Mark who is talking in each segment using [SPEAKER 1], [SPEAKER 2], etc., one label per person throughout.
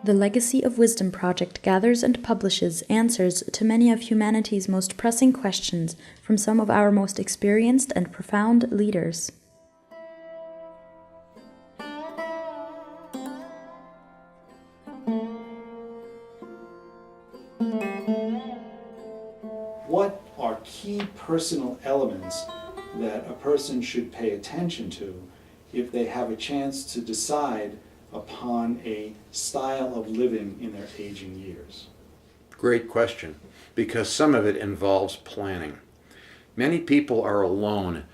[SPEAKER 1] The Legacy of Wisdom project gathers and publishes answers to many of humanity's most pressing questions from some of our most experienced and profound leaders.
[SPEAKER 2] What are key personal elements that a person should pay attention to if they have a chance to decide upon a style of living in their aging years?
[SPEAKER 3] Great question, because some of it involves planning. Many people are alone,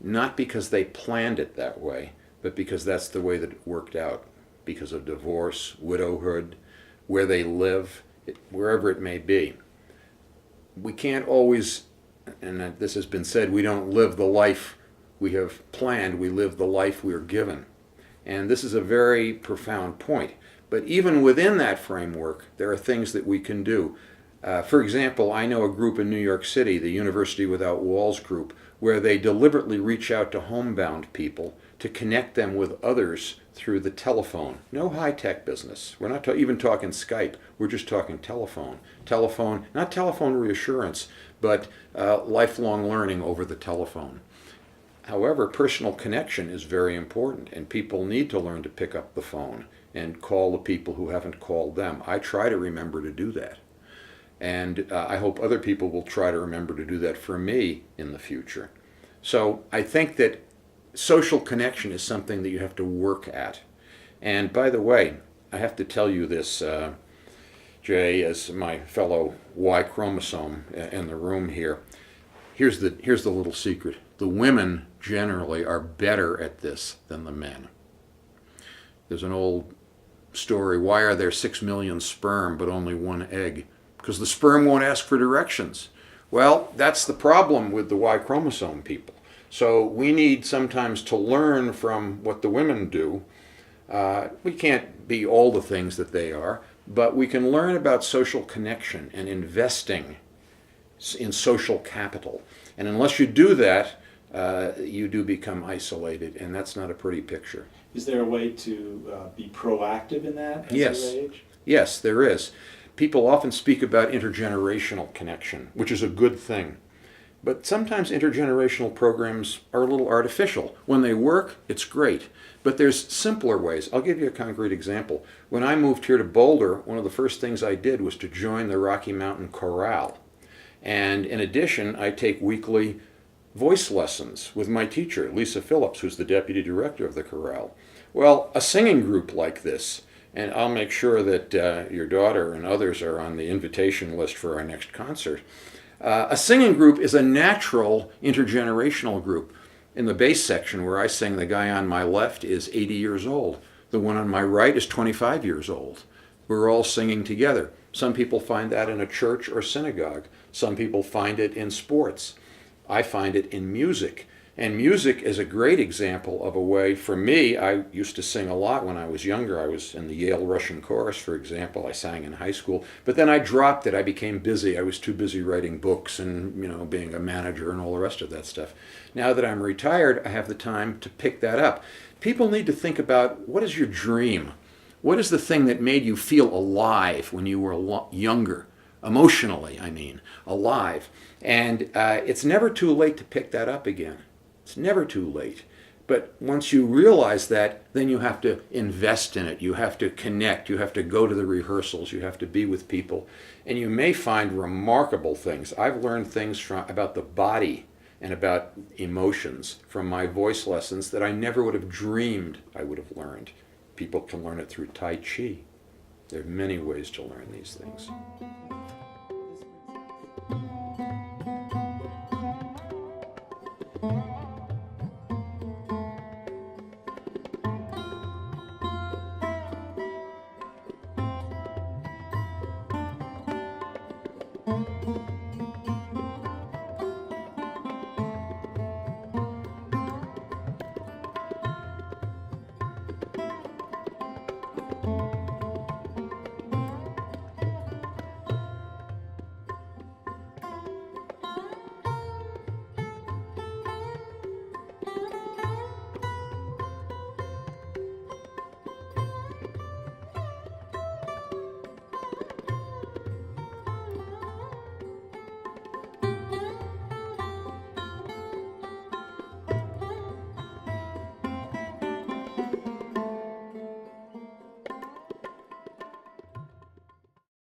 [SPEAKER 3] not because they planned it that way, but because that's the way that it worked out, because of divorce, widowhood, where they live, wherever it may be. We can't always, and this has been said, we don't live the life we have planned, we live the life we are given. And this is a very profound point. But even within that framework, there are things that we can do. For example, I know a group in New York City, the University Without Walls group, where they deliberately reach out to homebound people to connect them with others through the telephone. No high-tech business. We're not even talking Skype. We're just talking telephone. Telephone, not telephone reassurance, but lifelong learning over the telephone. However, personal connection is very important, and people need to learn to pick up the phone and call the people who haven't called them. I try to remember to do that. And I hope other people will try to remember to do that for me in the future. So I think that social connection is something that you have to work at. And by the way, I have to tell you this, Jay, as my fellow Y chromosome in the room here. Here's the little secret. The women generally are better at this than the men. There's an old story, why are there 6 million sperm but only 1 egg? Because the sperm won't ask for directions. Well, that's the problem with the Y chromosome people. So we need sometimes to learn from what the women do. We can't be all the things that they are, but we can learn about social connection and investing in social capital. And unless you do that, you do become isolated, and that's not a pretty picture.
[SPEAKER 2] Is there a way to be proactive in that as
[SPEAKER 3] Yes.
[SPEAKER 2] you age?
[SPEAKER 3] Yes, there is. People often speak about intergenerational connection, which is a good thing. But sometimes intergenerational programs are a little artificial. When they work, it's great. But there's simpler ways. I'll give you a concrete example. When I moved here to Boulder, one of the first things I did was to join the Rocky Mountain Chorale. And in addition, I take weekly voice lessons with my teacher, Lisa Phillips, who's the deputy director of the chorale. Well, a singing group like this, and I'll make sure that your daughter and others are on the invitation list for our next concert. A singing group is a natural intergenerational group. In the bass section where I sing, the guy on my left is 80 years old. The one on my right is 25 years old. We're all singing together. Some people find that in a church or synagogue. Some people find it in sports. I find it in music. And music is a great example of a way, for me, I used to sing a lot when I was younger. I was in the Yale Russian Chorus, for example. I sang in high school. But then I dropped it. I became busy. I was too busy writing books and, being a manager and all the rest of that stuff. Now that I'm retired, I have the time to pick that up. People need to think about, what is your dream? What is the thing that made you feel alive when you were younger? Emotionally, I mean, alive. And it's never too late to pick that up again. It's never too late. But once you realize that, then you have to invest in it. You have to connect. You have to go to the rehearsals. You have to be with people. And you may find remarkable things. I've learned things about the body and about emotions from my voice lessons that I never would have dreamed I would have learned. People can learn it through Tai Chi. There are many ways to learn these things.